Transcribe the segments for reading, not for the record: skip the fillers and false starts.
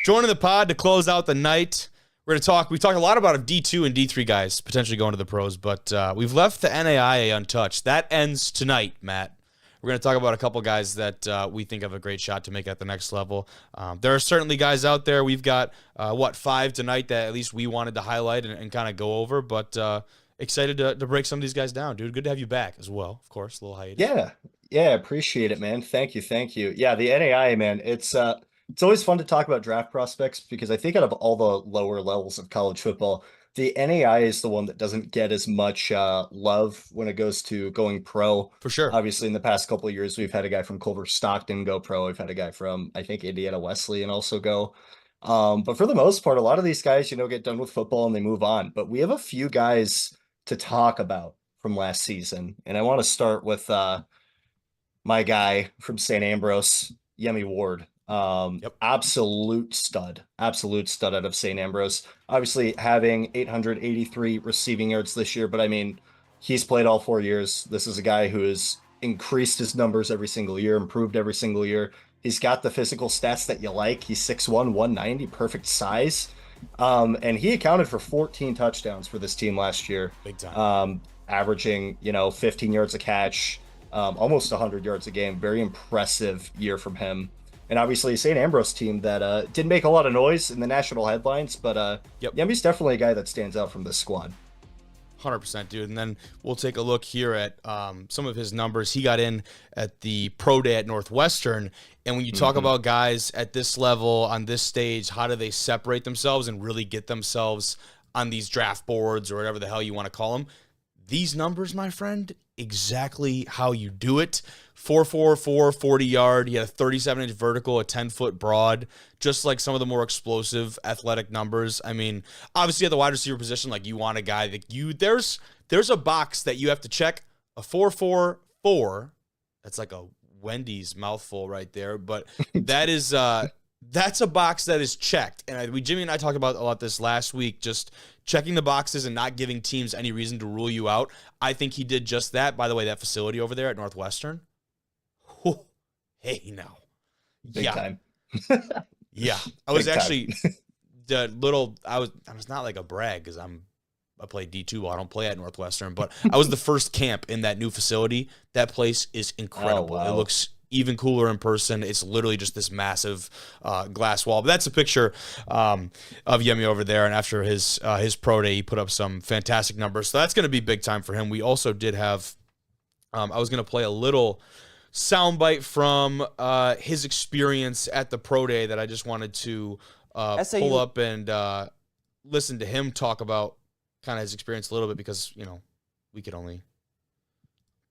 Joining the pod to close out the night. We talked a lot about D2 and D3 guys potentially going to the pros, but we've left the NAIA untouched. That ends tonight, Matt. We're going to talk about a couple guys that we think have a great shot to make it at the next level. There are certainly guys out there. We've got, 5 tonight that at least we wanted to highlight and kind of go over, but excited to break some of these guys down, dude. Good to have you back as well, of course, a little hiatus. Yeah, appreciate it, man. Thank you. Yeah, the NAIA, man, it's always fun to talk about draft prospects because I think out of all the lower levels of college football, the NAIA is the one that doesn't get as much love when it goes to going pro. For sure. Obviously, in the past couple of years, we've had a guy from Culver Stockton go pro. We've had a guy from, I think, Indiana Wesleyan also go. But for the most part, a lot of these guys, get done with football and they move on. But we have a few guys to talk about from last season. And I want to start with my guy from St. Ambrose, Yumi Ward. Absolute stud out of St. Ambrose. Obviously having 883 receiving yards this year, but I mean, he's played all 4 years. This is a guy who has increased his numbers every single year, improved every single year. He's got the physical stats that you like. He's 6'1", 190, perfect size. And he accounted for 14 touchdowns for this team last year. Big time. Averaging, 15 yards a catch, almost 100 yards a game. Very impressive year from him. And obviously a St. Ambrose team that didn't make a lot of noise in the national headlines, but Yumi's definitely a guy that stands out from this squad. 100%, dude. And then we'll take a look here at some of his numbers. He got in at the pro day at Northwestern. And when you talk about guys at this level, on this stage, how do they separate themselves and really get themselves on these draft boards or whatever the hell you want to call them? These numbers, my friend, exactly how you do it. 4.44, 40-yard. He had a 37-inch vertical, a 10-foot broad, just like some of the more explosive athletic numbers. I mean, obviously at the wide receiver position, like you want a guy that there's a box that you have to check. A 4.44, that's like a Wendy's mouthful right there, but that is that's a box that is checked. And Jimmy and I talked about a lot this last week, just checking the boxes and not giving teams any reason to rule you out. I think he did just that. By the way, that facility over there at Northwestern, hey, now. Big time. Yeah. I was actually I was not like a brag because I play D2 while I don't play at Northwestern, but I was the first camp in that new facility. That place is incredible. Oh, wow. It looks even cooler in person. It's literally just this massive glass wall. But that's a picture of Yumi over there. And after his pro day, he put up some fantastic numbers. So that's going to be big time for him. We also did have I was going to play a little soundbite from his experience at the pro day that I just wanted to pull up and listen to him talk about kind of his experience a little bit because, we could only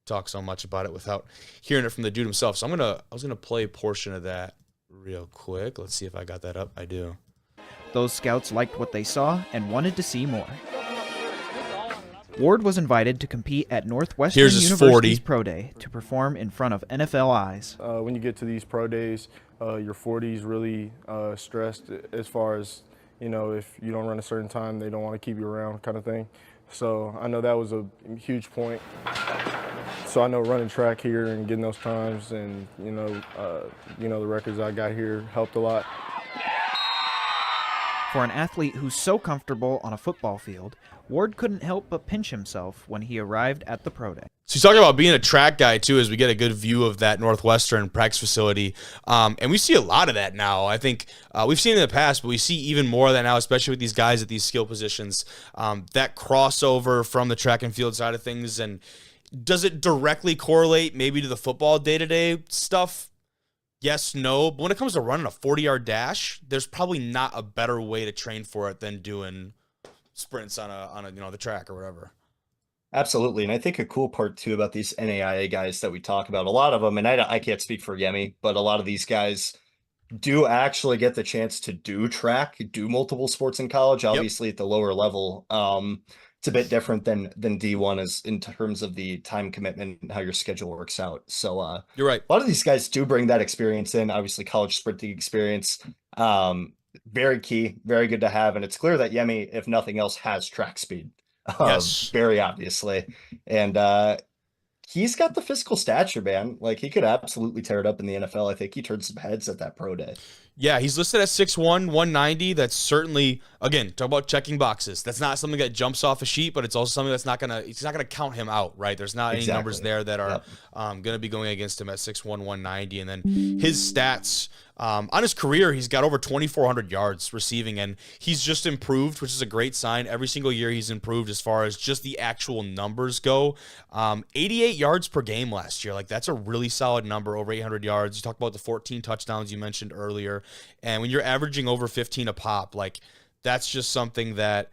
talk so much about it without hearing it from the dude himself. So I was gonna play a portion of that real quick. Let's see if I got that up. I do. Those scouts liked what they saw and wanted to see more. Ward was invited to compete at Northwestern University's pro day to perform in front of NFL eyes. When you get to these pro days, your 40 is really stressed as far as, if you don't run a certain time, they don't want to keep you around kind of thing. So I know that was a huge point. So I know running track here and getting those times and, the records I got here helped a lot. For an athlete who's so comfortable on a football field, Ward couldn't help but pinch himself when he arrived at the pro day. So he's talking about being a track guy, too, as we get a good view of that Northwestern practice facility. And we see a lot of that now. I think we've seen it in the past, but we see even more of that now, especially with these guys at these skill positions. That crossover from the track and field side of things. And does it directly correlate maybe to the football day-to-day stuff? Yes, no. But when it comes to running a 40-yard dash, there's probably not a better way to train for it than doing sprints on a the track or whatever. Absolutely. And I think a cool part too about these NAIA guys that we talk about, a lot of them, and I can't speak for Yemi, but a lot of these guys do actually get the chance to do track, do multiple sports in college, obviously at the lower level. It's a bit different than D1 is in terms of the time commitment and how your schedule works out. So you're right. A lot of these guys do bring that experience in, obviously college sprinting experience. Very key, very good to have. And it's clear that Yemi, if nothing else, has track speed. Yes. Very obviously. And he's got the physical stature, man. Like he could absolutely tear it up in the NFL. I think he turned some heads at that pro day. Yeah, he's listed at 6'1", 190. That's certainly, again, talk about checking boxes. That's not something that jumps off a sheet, but it's also something that's it's not gonna count him out, right? There's not any numbers there that are gonna be going against him at 6'1", 190. And then his stats on his career, he's got over 2,400 yards receiving, and he's just improved, which is a great sign. Every single year he's improved as far as just the actual numbers go. 88 yards per game last year. Like, that's a really solid number, over 800 yards. You talked about the 14 touchdowns you mentioned earlier. And when you're averaging over 15 a pop, like, that's just something that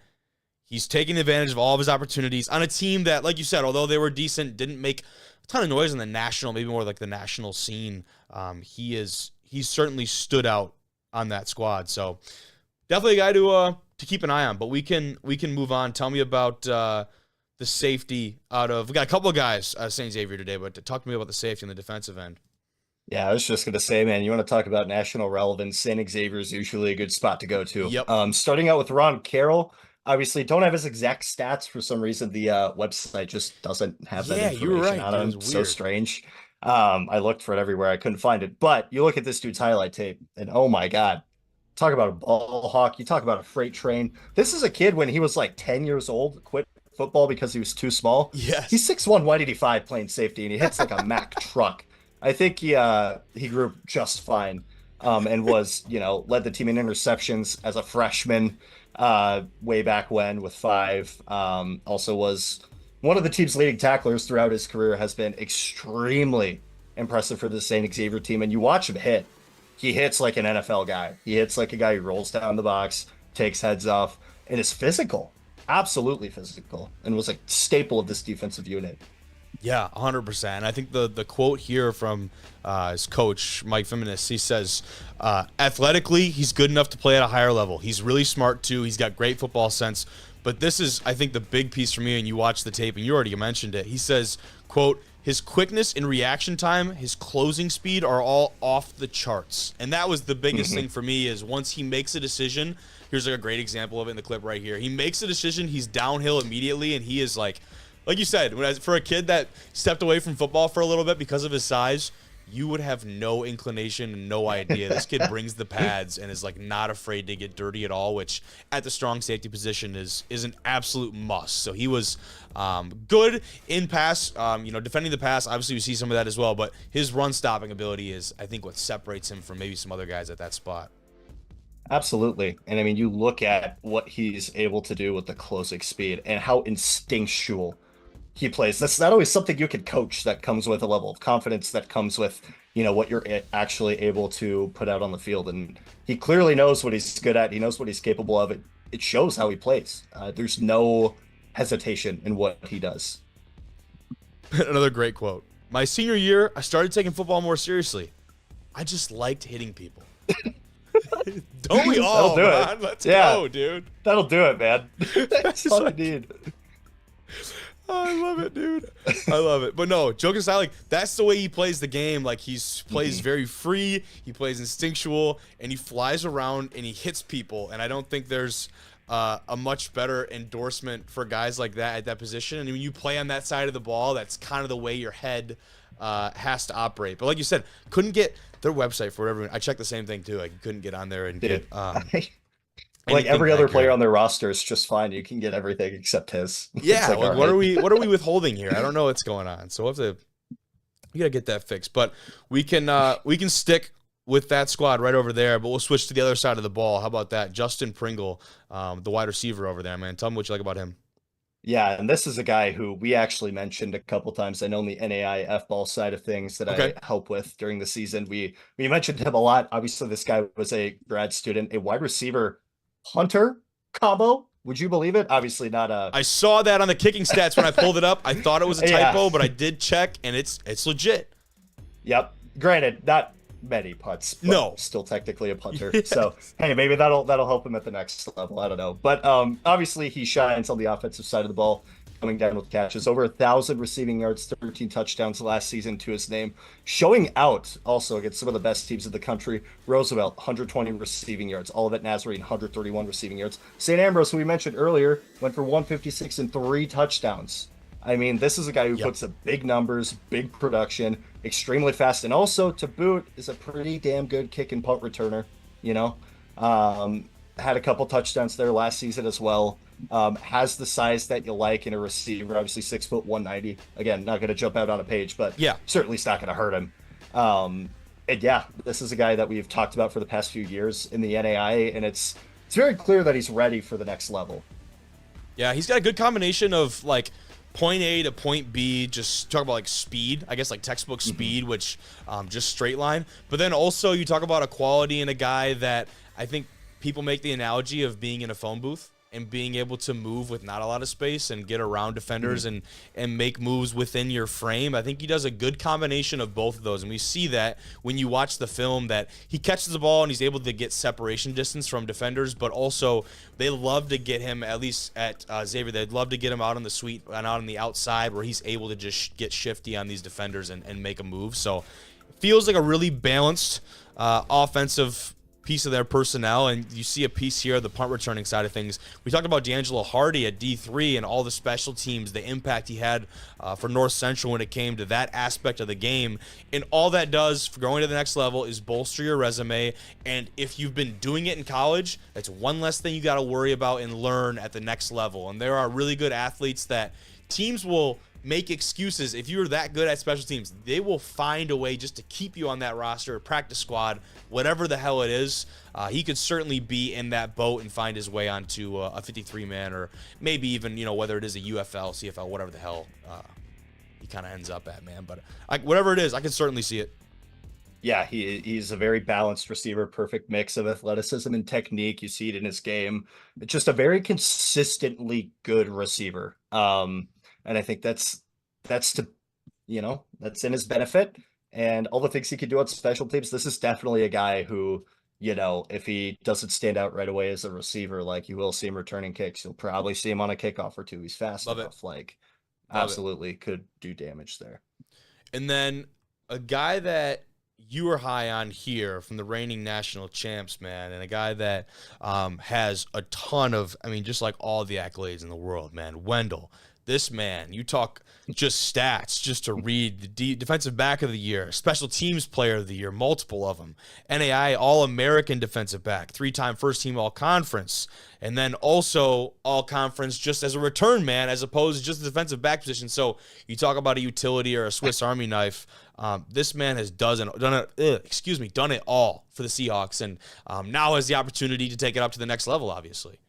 he's taking advantage of all of his opportunities on a team that, like you said, although they were decent, didn't make a ton of noise in the national, maybe more like the national scene. He's certainly stood out on that squad. So definitely a guy to keep an eye on. But we can move on. Tell me about the safety we got a couple of guys out of St. Xavier today, but talk to me about the safety on the defensive end. Yeah, I was just going to say, man, you want to talk about national relevance, St. Xavier is usually a good spot to go to. Yep. Starting out with Ron Caroll, obviously don't have his exact stats for some reason. The website just doesn't have that information on him. So strange. I looked for it everywhere. I couldn't find it. But you look at this dude's highlight tape, and oh my God, talk about a ball hawk. You talk about a freight train. This is a kid when he was like 10 years old, quit football because he was too small. Yes. He's 6'1", 185 playing safety, and he hits like a Mack truck. I think he grew up just fine, and was, led the team in interceptions as a freshman way back when with 5. Also was one of the team's leading tacklers throughout his career, has been extremely impressive for the St. Xavier team. And you watch him hit. He hits like an NFL guy. He hits like a guy who rolls down the box, takes heads off, and is physical, absolutely physical, and was a staple of this defensive unit. Yeah, 100%. I think the quote here from his coach, Mike Feminis, he says, athletically, he's good enough to play at a higher level. He's really smart, too. He's got great football sense. But this is, I think, the big piece for me, and you watch the tape, and you already mentioned it. He says, quote, his quickness and reaction time, his closing speed are all off the charts. And that was the biggest thing for me, is once he makes a decision, here's like a great example of it in the clip right here. He makes a decision, he's downhill immediately, and he is like you said, for a kid that stepped away from football for a little bit because of his size, you would have no inclination and no idea. This kid brings the pads and is like not afraid to get dirty at all, which at the strong safety position is an absolute must. So he was good in pass, defending the pass. Obviously, we see some of that as well, but his run stopping ability is, I think, what separates him from maybe some other guys at that spot. Absolutely. And I mean, you look at what he's able to do with the closing speed and how instinctual he plays. That's not always something you can coach. That comes with a level of confidence, that comes with, what you're actually able to put out on the field. And he clearly knows what he's good at. He knows what he's capable of. It shows how he plays. There's no hesitation in what he does. Another great quote. My senior year, I started taking football more seriously. I just liked hitting people. Don't we all, man? Let's go, dude. That'll do it, man. That's all I need. Oh, I love it, dude. I love it. But no, joking aside, that's the way he plays the game. Like, he plays very free, he plays instinctual, and he flies around and he hits people. And I don't think there's a much better endorsement for guys like that at that position. And when you play on that side of the ball, that's kind of the way your head has to operate. But like you said, couldn't get their website for whatever. I checked the same thing too. I couldn't get on there and get like every other player on their roster is just fine. You can get everything except his. Yeah, like, what are we withholding here? I don't know what's going on. So we gotta get that fixed. But we can stick with that squad right over there, but we'll switch to the other side of the ball. How about that? Justin Pringle, the wide receiver over there, man. Tell me what you like about him. Yeah, and this is a guy who we actually mentioned a couple times. I know on the NAIA F-ball side of things that I help with during the season. We mentioned him a lot. Obviously, this guy was a grad student, a wide receiver punter combo. Would you believe it? Obviously not a... I saw that on the kicking stats when I pulled it up. I thought it was a typo, but I did check, and it's legit. Yep. Granted, not many putts, but no, still technically a punter. Yes. So hey, maybe that'll help him at the next level. I don't know, but obviously he shines on the offensive side of the ball, coming down with catches. Over 1,000 receiving yards, 13 touchdowns last season to his name, showing out also against some of the best teams in the country. Roosevelt, 120 receiving yards, Olivet Nazarene, 131 receiving yards. St. Ambrose, who we mentioned earlier, went for 156 and 3 touchdowns. I mean, this is a guy who puts up big numbers, big production, extremely fast, and also, to boot, is a pretty damn good kick and punt returner. you know. Had a couple touchdowns there last season as well. Has the size that you like in a receiver, obviously 6 foot 190. Again, not going to jump out on a page, but Yeah. certainly it's not going to hurt him. And yeah, this is a guy that we've talked about for the past few years in the NAIA, and it's very clear that he's ready for the next level. Yeah, he's got a good combination of like point A to point B, just talk about like speed, I guess like textbook speed, which just straight line. But then also you talk about a quality in a guy that I think people make the analogy of being in a phone booth and being able to move with not a lot of space and get around defenders and make moves within your frame. I think he does a good combination of both of those. And we see that when you watch the film, that he catches the ball and he's able to get separation distance from defenders, but also they love to get him, at least at Xavier, they'd love to get him out on the sweep and out on the outside where he's able to just get shifty on these defenders and make a move. So it feels like a really balanced offensive piece of their personnel, and you see a piece here of the punt returning side of things. We talked about D'Angelo Hardy at D3 and all the special teams, the impact he had for North Central when it came to that aspect of the game. And all that does for going to the next level is bolster your resume. And if you've been doing it in college, that's one less thing you got to worry about and learn at the next level. And there are really good athletes that teams will make excuses. If you're that good at special teams, they will find a way just to keep you on that roster, practice squad, whatever the hell it is. He could certainly be in that boat and find his way onto a 53-man, or maybe even, whether it is a UFL, CFL, whatever the hell he kind of ends up at, man. But whatever it is, I can certainly see it. Yeah, he's a very balanced receiver, perfect mix of athleticism and technique. You see it in his game. It's just a very consistently good receiver. And I think that's that's in his benefit, and all the things he can do on special teams. This is definitely a guy who, if he doesn't stand out right away as a receiver, like you will see him returning kicks, you'll probably see him on a kickoff or two. He's fast enough, like absolutely could do damage there. And then a guy that you were high on here from the reigning national champs, man, and a guy that has a ton of, just like all the accolades in the world, man, Wendell. This man, you talk just stats, just to read the defensive back of the year, special teams player of the year, multiple of them, NAIA All-American defensive back, 3-time first team All-Conference, and then also All-Conference just as a return man, as opposed to just the defensive back position. So you talk about a utility or a Swiss Army knife. This man has done it all for the Seahawks, and now has the opportunity to take it up to the next level, obviously.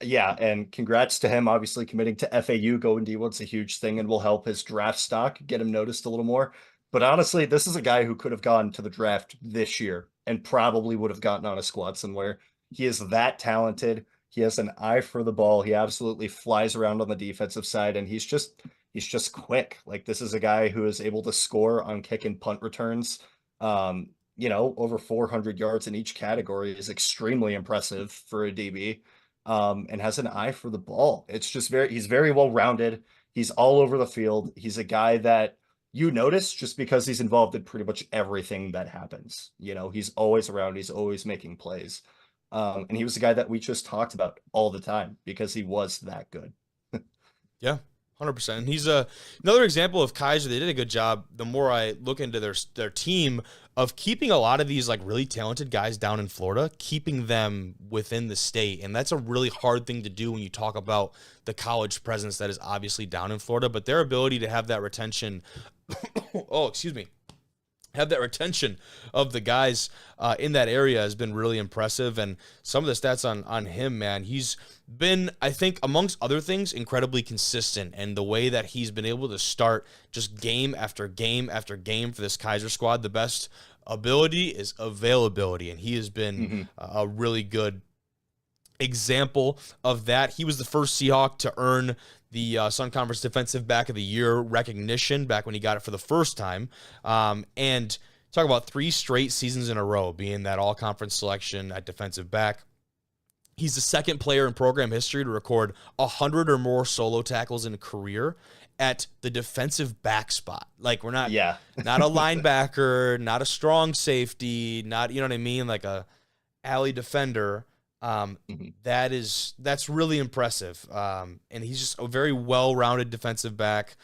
Yeah, and congrats to him. Obviously, committing to FAU going D1's a huge thing and will help his draft stock, get him noticed a little more. But honestly, this is a guy who could have gone to the draft this year and probably would have gotten on a squad somewhere. He is that talented. He has an eye for the ball. He absolutely flies around on the defensive side, and he's just quick. Like, this is a guy who is able to score on kick and punt returns. Over 400 yards in each category is extremely impressive for a DB. And has an eye for the ball. It's just he's very well-rounded. He's all over the field. He's a guy that you notice just because he's involved in pretty much everything that happens. He's always around. He's always making plays. And he was a guy that we just talked about all the time because he was that good. Yeah, 100%. And he's another example of Kaiser. They did a good job. The more I look into their team of keeping a lot of these like really talented guys down in Florida, keeping them within the state. And that's a really hard thing to do when you talk about the college presence that is obviously down in Florida, but their ability to have that retention, have that retention of the guys in that area has been really impressive. And some of the stats on him, man, he's been, I think, amongst other things, incredibly consistent. And the way that he's been able to start just game after game after game for this Kaiser squad, the best ability is availability. And he has been a really good example of that. He was the first Seahawk to earn the Sun Conference Defensive Back of the Year recognition back when he got it for the first time. And talk about 3 straight seasons in a row being that all-conference selection at defensive back. He's the second player in program history to record 100 or more solo tackles in a career at the defensive back spot. Like, we're not, not a linebacker, not a strong safety, not, you know what I mean? Like a alley defender. That's really impressive. And he's just a very well-rounded defensive back.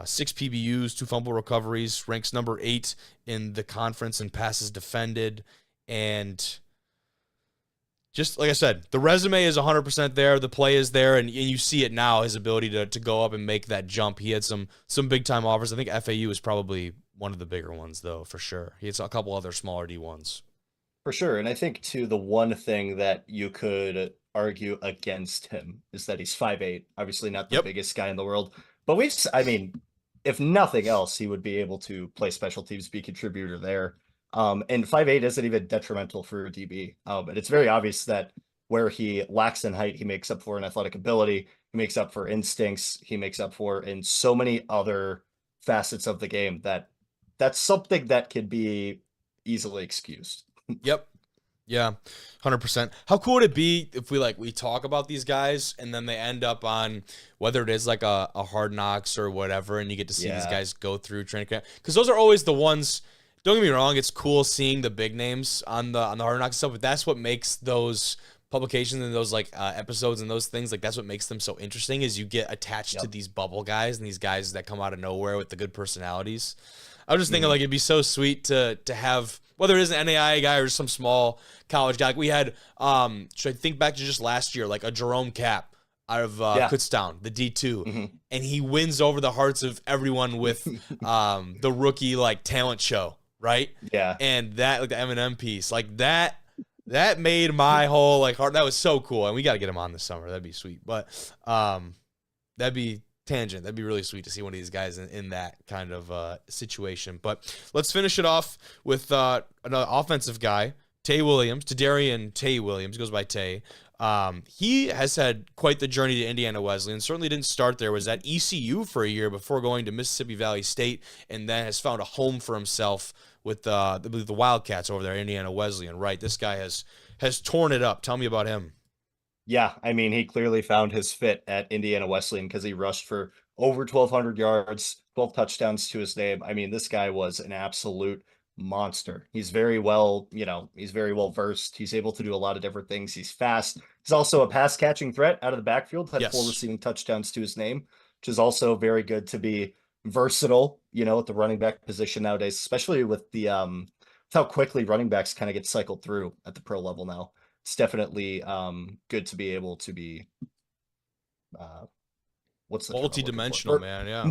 6 PBUs, 2 fumble recoveries, ranks number 8 in the conference in passes defended. And just like I said, the resume is 100% there. The play is there, and you see it now, his ability to go up and make that jump. He had some big-time offers. I think FAU is probably one of the bigger ones, though, for sure. He has a couple other smaller D1s. For sure. And I think, too, the one thing that you could argue against him is that he's 5'8", obviously not the biggest guy in the world. But I mean, if nothing else, he would be able to play special teams, be a contributor there. And 5'8" isn't even detrimental for a DB. And it's very obvious that where he lacks in height, he makes up for in athletic ability, he makes up for instincts, he makes up for in so many other facets of the game that's something that can be easily excused. Yep. Yeah, 100%. How cool would it be if we talk about these guys and then they end up on whether it is like a Hard Knocks or whatever, and you get to see these guys go through training camp? Because those are always the ones. Don't get me wrong, it's cool seeing the big names on the Hard Knocks stuff, but that's what makes those publications and those episodes and those things, that's what makes them so interesting, is you get attached to these bubble guys and these guys that come out of nowhere with the good personalities. I was just thinking it'd be so sweet to have, whether it is an NAIA guy or some small college guy. Like we had, should I think back to just last year, like a Jerome Cap out of Kutztown, the D2, and he wins over the hearts of everyone with the rookie talent show, right? Yeah. And that the M&M piece, that made my whole heart. That was so cool, and we got to get him on this summer. That'd be sweet. But that'd be tangent. That'd be really sweet to see one of these guys in that kind of situation. But let's finish it off with another offensive guy, Tay Williams, Tay Williams, goes by Tay. He has had quite the journey to Indiana Wesleyan. Certainly didn't start there. Was at ECU for a year before going to Mississippi Valley State, and then has found a home for himself with the Wildcats over there at Indiana Wesleyan. Right, this guy has torn it up. Tell me about him. Yeah, I mean, he clearly found his fit at Indiana Wesleyan because he rushed for over 1,200 yards, 12 touchdowns to his name. I mean, this guy was an absolute monster. He's very well versed. He's able to do a lot of different things. He's fast. He's also a pass catching threat out of the backfield. Had 4 receiving touchdowns to his name, which is also very good to be versatile, at the running back position nowadays, especially with the how quickly running backs kind of get cycled through at the pro level now. It's definitely good to be able to be multi-dimensional, man. Yeah,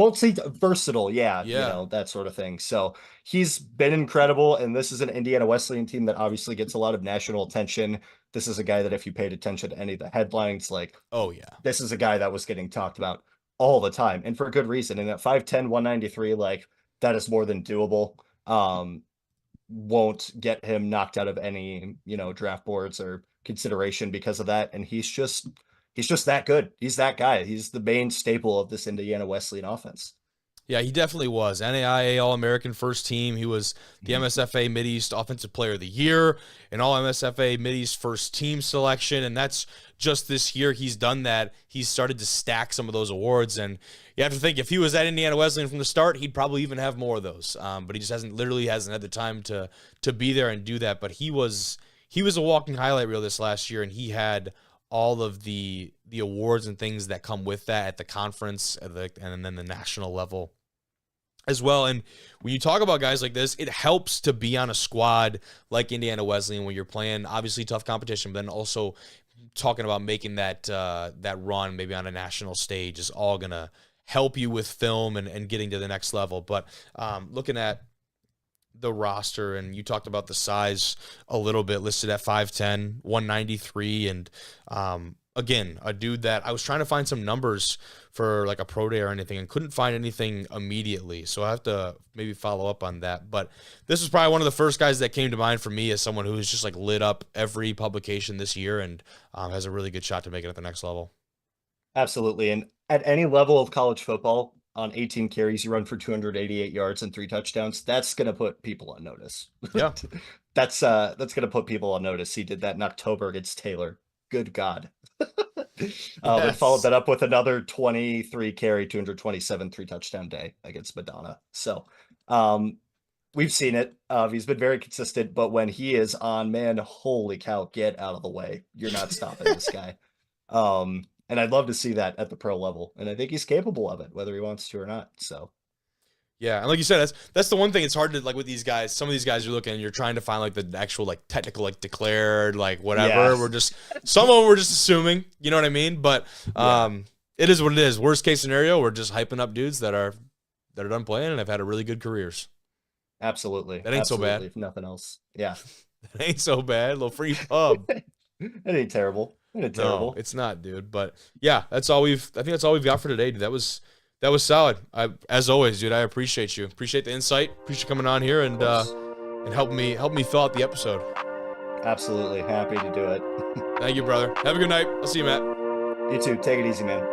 versatile. Yeah, that sort of thing. So he's been incredible, and this is an Indiana Wesleyan team that obviously gets a lot of national attention. This is a guy that if you paid attention to any of the headlines, this is a guy that was getting talked about all the time, and for good reason. And at 5'10", 193, that is more than doable. Won't get him knocked out of any, draft boards or consideration because of that. And he's just that good. He's that guy. He's the main staple of this Indiana Wesleyan offense. Yeah, he definitely was. NAIA All-American first team. He was the MSFA Mideast Offensive Player of the Year and All-MSFA Mideast first team selection. And that's just this year he's done that. He's started to stack some of those awards. And you have to think, if he was at Indiana Wesleyan from the start, he'd probably even have more of those. But he just hasn't had the time to be there and do that. But he was a walking highlight reel this last year, and he had all of the awards and things that come with that at the conference and then the national level as well. And when you talk about guys like this, it helps to be on a squad like Indiana Wesleyan when you're playing obviously tough competition, but then also talking about making that run maybe on a national stage is all gonna help you with film and getting to the next level. But looking at the roster, and you talked about the size a little bit, listed at 5'10", 193, and again, a dude that I was trying to find some numbers for a pro day or anything and couldn't find anything immediately. So I have to maybe follow up on that. But this was probably one of the first guys that came to mind for me as someone who's just lit up every publication this year and has a really good shot to make it at the next level. Absolutely. And at any level of college football, on 18 carries, you run for 288 yards and 3 touchdowns. That's going to put people on notice. Yeah. That's going to put people on notice. He did that in October against Taylor. Good God. They followed that up with another 23 carry, 227, 3 touchdown day against Madonna. So we've seen it. He's been very consistent, but when he is on, man, holy cow, get out of the way. You're not stopping this guy. And I'd love to see that at the pro level. And I think he's capable of it, whether he wants to or not. So, Yeah, and like you said, that's the one thing. It's hard to like with these guys. Some of these guys you're looking, and you're trying to find like the actual like technical like declared like whatever. Yeah. We're just some of them we're just assuming. You know what I mean? But it is what it is. Worst case scenario, we're just hyping up dudes that are done playing and have had a really good careers. Absolutely. That ain't so bad. If nothing else. Yeah. That ain't so bad. A little free pub. It ain't terrible. It ain't terrible. No, it's not, dude. But yeah, I think that's all we've got for today, dude. That was solid. As always, dude, I appreciate you. Appreciate the insight. Appreciate you coming on here and helping me fill out the episode. Absolutely. Happy to do it. Thank you, brother. Have a good night. I'll see you, Matt. You too. Take it easy, man.